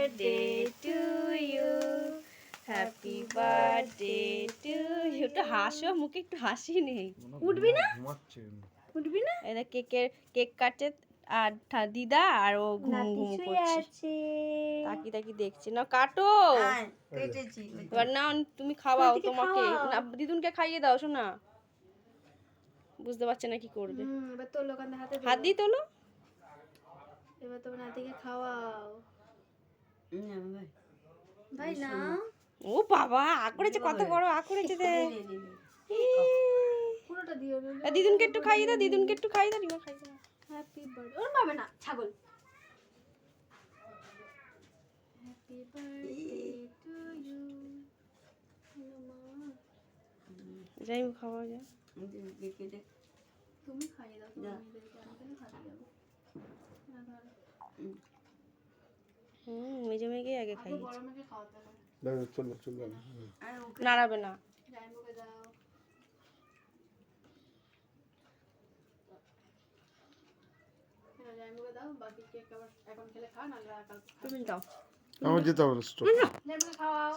Birthday to you, happy birthday to you. একটু হাসো, মুখে একটু হাসি নেই। উঠবি না? উঠবি না? এটা কেক কাটছে আর দিদা আর ও ঘুম করছে। তাকি তাকি দেখছি না, কাটো। এবার না তুমি খাওয়াও, তোমাকে না দিদুনকে খাইয়ে দাও শোনা। বুঝতে পারছে না কি করবে। এবার তোলো, কান্দে হাতে হাত দিয়ে তোলো। এবার তোমার নাতিকে খাওয়াও। ভাই না, ও বাবা, আ করেছে, কত বড় আ করেছে দে। পুরোটা দিও। দিদুনকে একটু খাইয়ে দাও, দিদুনকে একটু খাইয়ে দাও, রিমা খাইয়ে দাও। Happy birthday. ওর পাবে না, ছাগল। Happy birthday to you. যাই খাওয়া যায়। তুমি খাইয়ে দাও তোমার মেয়েদেরকে, আমি কেন খাইয়ে দেবো? না ধরো। মেজে মেয়েকে আগে খাইয়ে। বড় মেয়েকে খাওয়াতে হবে। চলো নাড়াবে না। জাইমুকে দাও। জাইমুকে দাও, বাকি কেক আবার এখন খেলে খা, নাহলে কাল। তুমি দাও। আমার যেতে হবে স্টপ। জাইমুকে খাওয়াও।